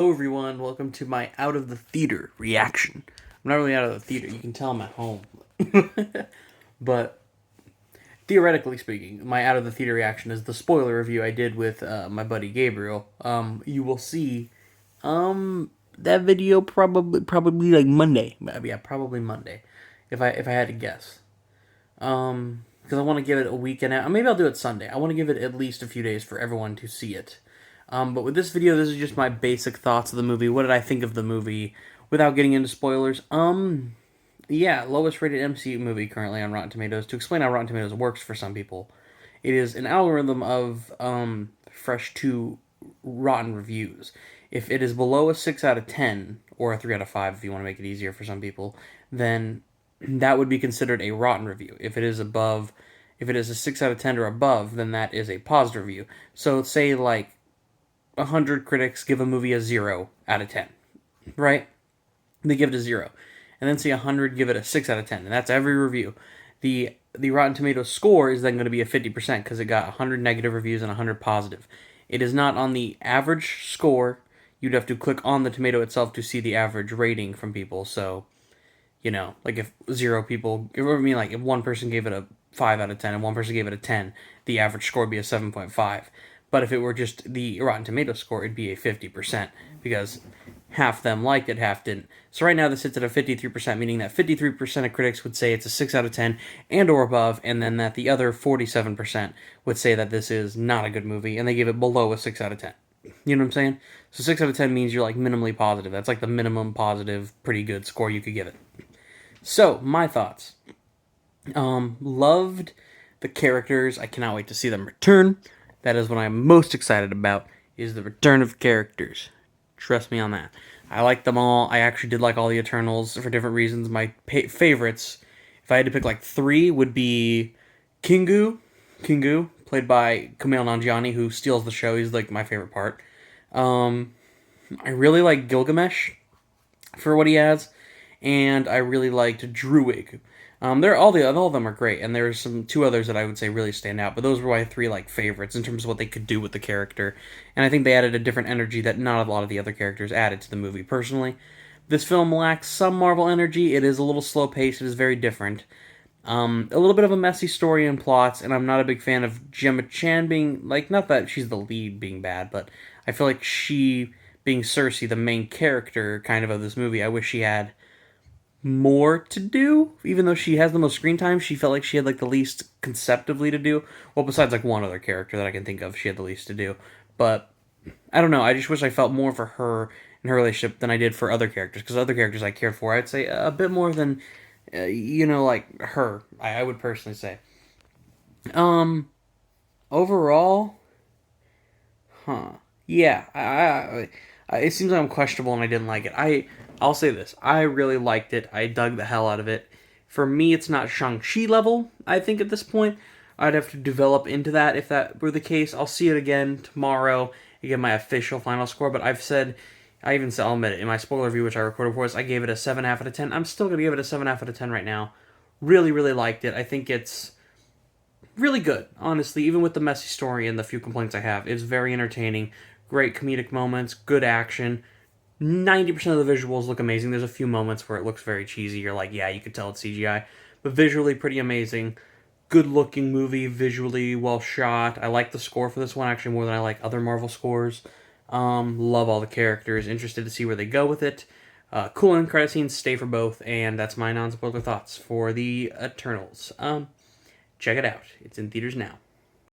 Hello everyone, welcome to my out of the theater reaction. I'm not really out of the theater, you can tell I'm at home. But theoretically speaking, my out of the theater reaction is the spoiler review I did with my buddy Gabriel. You will see that video probably like Monday. Yeah, probably Monday. If I had to guess. Because I want to give it a weekend out. Maybe I'll do it Sunday. I want to give it at least a few days for everyone to see it. But with this video, this is just my basic thoughts of the movie. What did I think of the movie without getting into spoilers? Yeah, lowest rated MCU movie currently on Rotten Tomatoes. To explain how Rotten Tomatoes works for some people, it is an algorithm of fresh to rotten reviews. If it is below a 6 out of 10, or a 3 out of 5 if you want to make it easier for some people, then that would be considered a rotten review. If it is a 6 out of 10 or above, then that is a positive review. So say like 100 critics give a movie a 0 out of 10, right? They give it a 0. And then say 100 give it a 6 out of 10, and that's every review. The Rotten Tomatoes score is then going to be a 50% because it got 100 negative reviews and 100 positive. It is not on the average score. You'd have to click on the tomato itself to see the average rating from people. So, like if 0 people, like if one person gave it a 5 out of 10 and one person gave it a 10, the average score would be a 7.5. But if it were just the Rotten Tomatoes score, it'd be a 50% because half them liked it, half didn't. So right now this sits at a 53%, meaning that 53% of critics would say it's a 6 out of 10 and or above, and then that the other 47% would say that this is not a good movie, and they give it below a 6 out of 10. You know what I'm saying? So 6 out of 10 means you're like minimally positive. That's like the minimum positive, pretty good score you could give it. So, my thoughts. Loved the characters. I cannot wait to see them return. That is what I'm most excited about, is the return of characters. Trust me on that. I like them all. I actually did like all the Eternals for different reasons. My favorites, if I had to pick like 3, would be Kingu. Kingu, played by Kumail Nanjiani, who steals the show. He's like my favorite part. I really like Gilgamesh for what he has, and I really liked Druig. They're all of them are great, and there's some 2 others that I would say really stand out. But those were my 3 like favorites in terms of what they could do with the character, and I think they added a different energy that not a lot of the other characters added to the movie. Personally, this film lacks some Marvel energy. It is a little slow paced. It is very different. A little bit of a messy story and plots, and I'm not a big fan of Gemma Chan being like, not that she's the lead being bad, but I feel like she being Cersei, the main character kind of this movie. I wish she had more to do, even though she has the most screen time. She felt like she had like the least conceptively to do. Well, besides like one other character that I can think of, she had the least to do. But I don't know. I just wish I felt more for her and her relationship than I did for other characters. Because other characters I cared for, I'd say a bit more than, like her. I would personally say. Um, Overall, huh? Yeah, it seems like I'm questionable and I didn't like it. I'll say this: I really liked it. I dug the hell out of it. For me, it's not Shang-Chi level. I think at this point, I'd have to develop into that. If that were the case, I'll see it again tomorrow and get my official final score. But I even said, I'll admit it in my spoiler review, which I recorded for us. I gave it a 7.5 out of 10. I'm still gonna give it a 7.5 out of 10 right now. Really, really liked it. I think it's really good, honestly, even with the messy story and the few complaints I have. It's very entertaining, great comedic moments, good action. 90% of the visuals look amazing. There's a few moments where it looks very cheesy. You're like, yeah, you could tell it's CGI. But visually, pretty amazing. Good looking movie, visually well shot. I like the score for this one actually more than I like other Marvel scores. Love all the characters. Interested to see where they go with it. Cool end credit scenes, stay for both. And that's my non spoiler thoughts for the Eternals. Check it out. It's in theaters now.